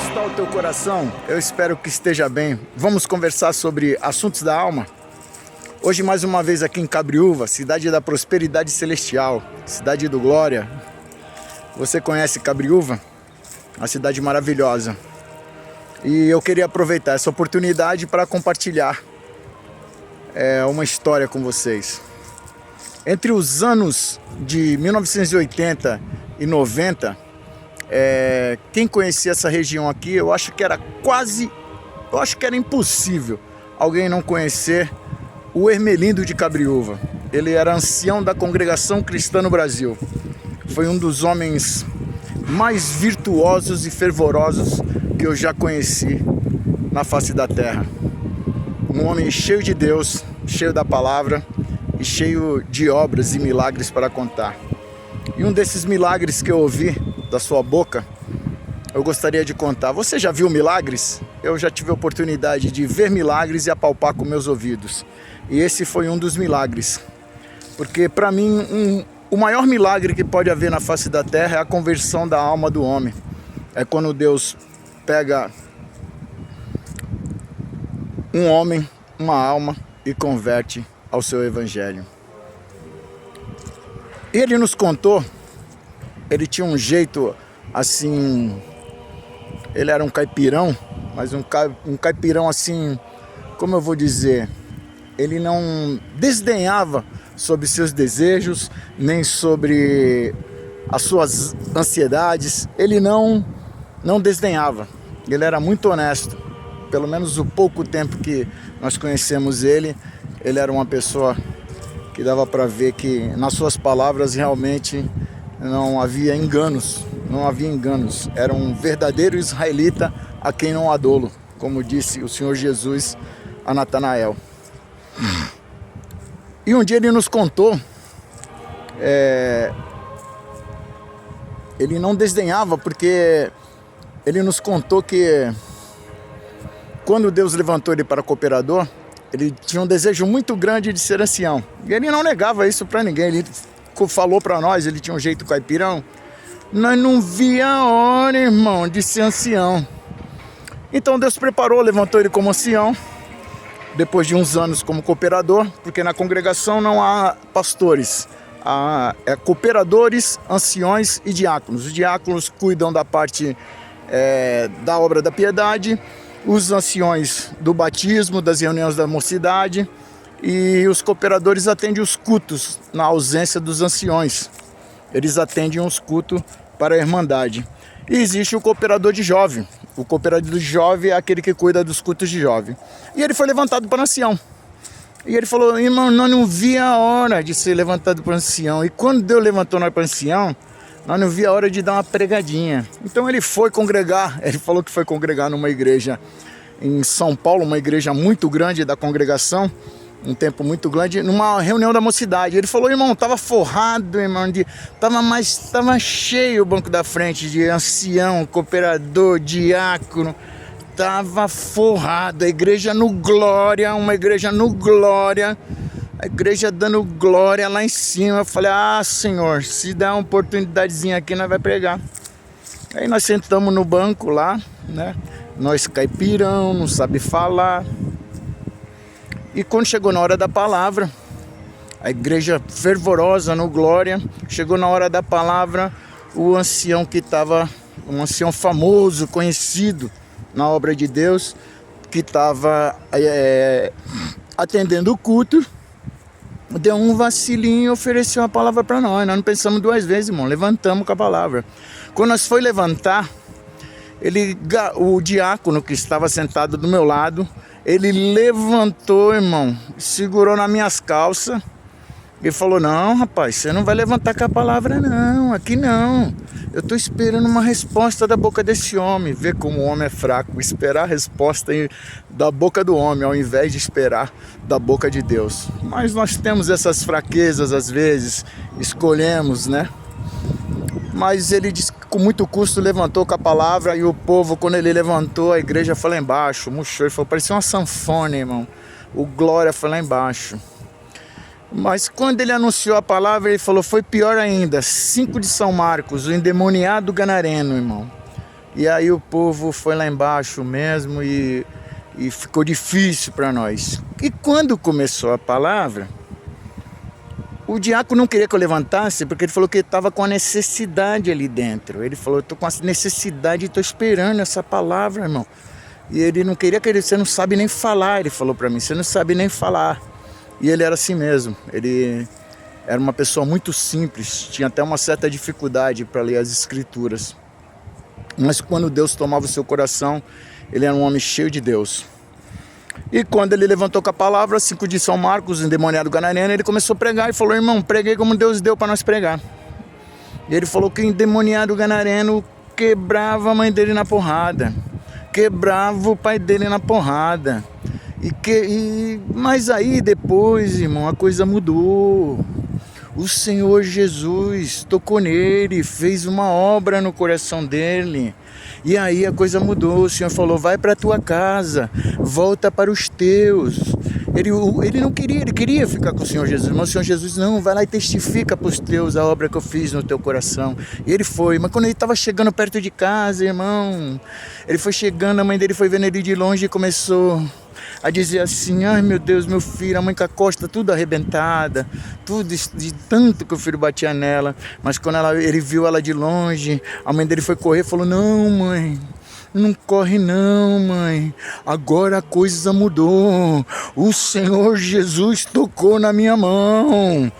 está o teu coração? Eu espero que esteja bem. Vamos conversar sobre assuntos da alma? Hoje mais uma vez aqui em Cabriúva, cidade da prosperidade celestial, cidade do Glória. Você conhece Cabriúva? Uma cidade maravilhosa. E eu queria aproveitar essa oportunidade para compartilhar uma história com vocês. Entre os anos de 1980 e 90, quem conhecia essa região aqui, eu acho que era impossível alguém não conhecer o Hermelindo de Cabriúva. Ele era ancião da Congregação Cristã no Brasil. Foi um dos homens mais virtuosos e fervorosos que eu já conheci na face da terra. Um homem cheio de Deus, cheio da palavra e cheio de obras e milagres para contar. E um desses milagres que eu ouvi da sua boca, eu gostaria de contar. Você já viu milagres? Eu já tive a oportunidade de ver milagres e apalpar com meus ouvidos. E esse foi um dos milagres. Porque para mim, o maior milagre que pode haver na face da terra é a conversão da alma do homem. É quando Deus pega um homem, uma alma e converte ao seu evangelho. Ele nos contou, ele tinha um jeito assim, ele era um caipirão, mas um caipirão assim, como eu vou dizer, ele não desdenhava sobre seus desejos, nem sobre as suas ansiedades, ele não desdenhava, ele era muito honesto. Pelo menos o pouco tempo que nós conhecemos ele era uma pessoa que dava para ver que nas suas palavras realmente não havia enganos, era um verdadeiro israelita a quem não há dolo, como disse o Senhor Jesus a Natanael. E um dia ele nos contou, ele não desdenhava, porque ele nos contou que quando Deus levantou ele para cooperador, ele tinha um desejo muito grande de ser ancião. E ele não negava isso para ninguém. Ele falou para nós, ele tinha um jeito caipirão. Nós não via a hora, irmão, de ser ancião. Então Deus preparou, levantou ele como ancião. Depois de uns anos como cooperador, porque na congregação não há pastores. Há cooperadores, anciões e diáconos. Os diáconos cuidam da parte da obra da piedade, os anciões do batismo, das reuniões da mocidade, e os cooperadores atendem os cultos na ausência dos anciões. Eles atendem os cultos para a irmandade. E existe o cooperador de jovem. O cooperador de jovem é aquele que cuida dos cultos de jovem. E ele foi levantado para ancião. E ele falou: irmão, nós não via a hora de ser levantado para ancião. E quando Deus levantou nós para ancião, nós não via a hora de dar uma pregadinha. Então ele foi congregar, ele falou que foi congregar numa igreja em São Paulo, uma igreja muito grande da congregação, um tempo muito grande, numa reunião da mocidade. Ele falou: irmão, estava forrado, irmão, estava cheio o banco da frente de ancião, cooperador, diácono, estava forrado, a igreja no glória, uma igreja no glória, a igreja dando glória lá em cima. Eu falei: ah, Senhor, se der uma oportunidadezinha aqui, nós vai pregar. Aí nós sentamos no banco lá, né? Nós caipirão, não sabe falar. E quando chegou na hora da palavra, a igreja fervorosa no glória, chegou na hora da palavra, o ancião que estava, um ancião famoso, conhecido na obra de Deus, que estava atendendo o culto, deu um vacilinho e ofereceu a palavra para nós. Nós não pensamos duas vezes, irmão, levantamos com a palavra. Quando nós foi levantar, o diácono que estava sentado do meu lado, ele levantou, irmão, segurou nas minhas calças e falou: não, rapaz, você não vai levantar com a palavra não, aqui não. Eu estou esperando uma resposta da boca desse homem. Vê como o homem é fraco, esperar a resposta da boca do homem ao invés de esperar da boca de Deus. Mas nós temos essas fraquezas às vezes, escolhemos, né? Mas ele disse que com muito custo levantou com a palavra, e o povo, quando ele levantou, a igreja foi lá embaixo, murchou e falou: parecia uma sanfona, irmão. O glória foi lá embaixo. Mas quando ele anunciou a palavra, ele falou: foi pior ainda. 5 de São Marcos, o endemoniado ganareno, irmão. E aí o povo foi lá embaixo mesmo e ficou difícil para nós. E quando começou a palavra, o diácono não queria que eu levantasse, porque ele falou que estava com a necessidade ali dentro. Ele falou, estou com a necessidade e estou esperando essa palavra, irmão. E ele não queria que você não sabe nem falar, ele falou para mim, você não sabe nem falar. E ele era assim mesmo, ele era uma pessoa muito simples, tinha até uma certa dificuldade para ler as escrituras. Mas quando Deus tomava o seu coração, ele era um homem cheio de Deus. E quando ele levantou com a palavra, 5 de São Marcos, endemoniado gadareno, ele começou a pregar e falou, irmão, preguei como Deus deu para nós pregar. E ele falou que o endemoniado gadareno quebrava a mãe dele na porrada, quebrava o pai dele na porrada. Mas aí depois, irmão, a coisa mudou. O Senhor Jesus tocou nele, fez uma obra no coração dele. E aí a coisa mudou, o Senhor falou, vai para a tua casa, volta para os teus. Ele não queria, ele queria ficar com o Senhor Jesus, mas o Senhor Jesus, não, vai lá e testifica para os teus a obra que eu fiz no teu coração. E ele foi, mas quando ele estava chegando perto de casa, irmão, ele foi chegando, a mãe dele foi vendo ele de longe e começou a dizer assim, ai meu Deus, meu filho, a mãe com a costa tudo arrebentada, tudo de tanto que o filho batia nela. Mas quando ele viu ela de longe, a mãe dele foi correr e falou, não mãe, não corre não, mãe, agora a coisa mudou, o Senhor Jesus tocou na minha mão.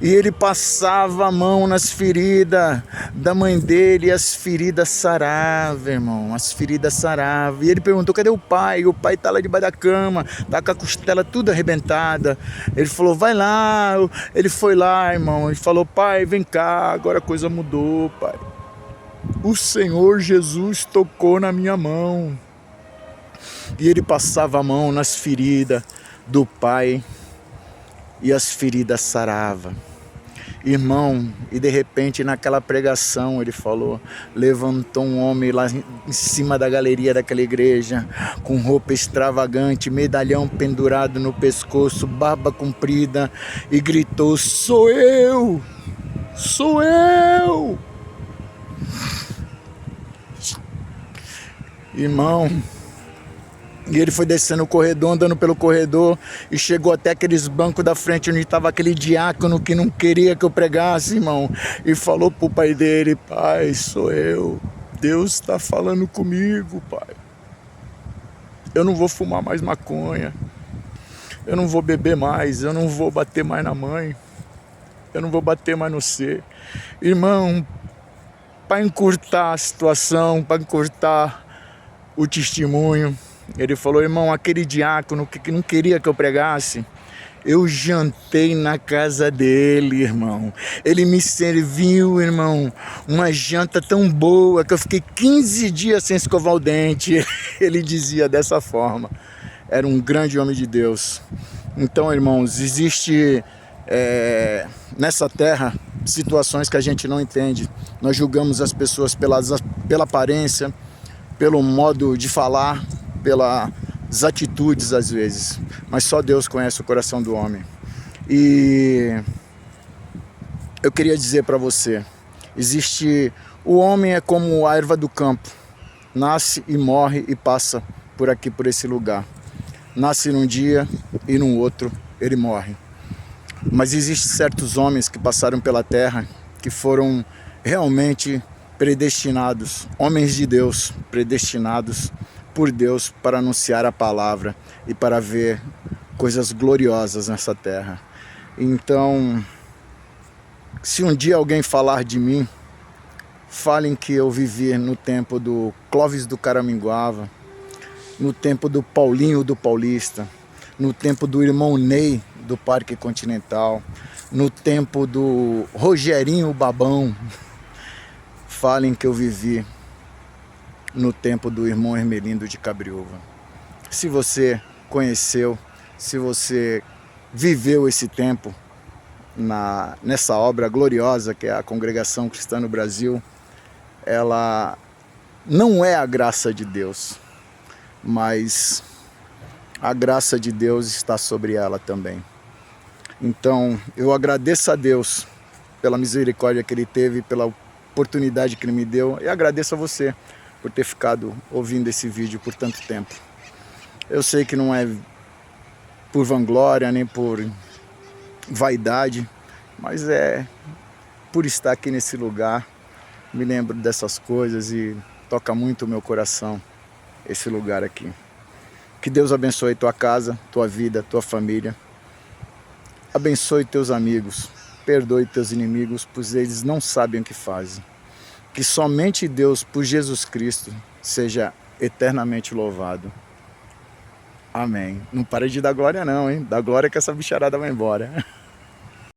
E ele passava a mão nas feridas da mãe dele e as feridas saravam, irmão, as feridas saravam. E ele perguntou, cadê o pai? O pai tá lá debaixo da cama, tá com a costela tudo arrebentada. Ele falou, vai lá. Ele foi lá, irmão, ele falou, pai, vem cá, agora a coisa mudou, pai. O Senhor Jesus tocou na minha mão. E ele passava a mão nas feridas do pai e as feridas saravam. Irmão, e de repente naquela pregação ele falou, levantou um homem lá em cima da galeria daquela igreja, com roupa extravagante, medalhão pendurado no pescoço, barba comprida, e gritou, sou eu! Sou eu! Irmão, e ele foi descendo o corredor, andando pelo corredor, e chegou até aqueles bancos da frente onde estava aquele diácono que não queria que eu pregasse, irmão, e falou pro pai dele, pai, sou eu, Deus está falando comigo, pai, eu não vou fumar mais maconha, eu não vou beber mais, eu não vou bater mais na mãe, eu não vou bater mais no C. Irmão, para encurtar a situação, para encurtar o testemunho, ele falou, irmão, aquele diácono que não queria que eu pregasse, eu jantei na casa dele, irmão. Ele me serviu, irmão, uma janta tão boa que eu fiquei 15 dias sem escovar o dente. Ele dizia dessa forma. Era um grande homem de Deus. Então, irmãos, existe nessa terra situações que a gente não entende. Nós julgamos as pessoas pela aparência, pelo modo de falar, pelas atitudes às vezes, mas só Deus conhece o coração do homem. E eu queria dizer para você, o homem é como a erva do campo, nasce e morre e passa por aqui, por esse lugar, nasce num dia e no outro ele morre. Mas existem certos homens que passaram pela terra, que foram realmente predestinados, homens de Deus, predestinados por Deus para anunciar a palavra e para ver coisas gloriosas nessa terra. Então, se um dia alguém falar de mim, falem que eu vivi no tempo do Clóvis do Caraminguava, no tempo do Paulinho do Paulista, no tempo do irmão Ney do Parque Continental, no tempo do Rogerinho Babão. Falem que eu vivi no tempo do irmão Hermelindo de Cabriúva. Se você conheceu, se você viveu esse tempo nessa obra gloriosa que é a Congregação Cristã no Brasil, ela não é a graça de Deus, mas a graça de Deus está sobre ela também. Então, eu agradeço a Deus pela misericórdia que Ele teve, pela oportunidade que Ele me deu, e agradeço a você por ter ficado ouvindo esse vídeo por tanto tempo. Eu sei que não é por vanglória, nem por vaidade, mas é por estar aqui nesse lugar. Me lembro dessas coisas e toca muito o meu coração esse lugar aqui. Que Deus abençoe tua casa, tua vida, tua família. Abençoe teus amigos, perdoe teus inimigos, pois eles não sabem o que fazem. Que somente Deus, por Jesus Cristo, seja eternamente louvado. Amém. Não para de dar glória não, hein? Dá glória que essa bicharada vai embora.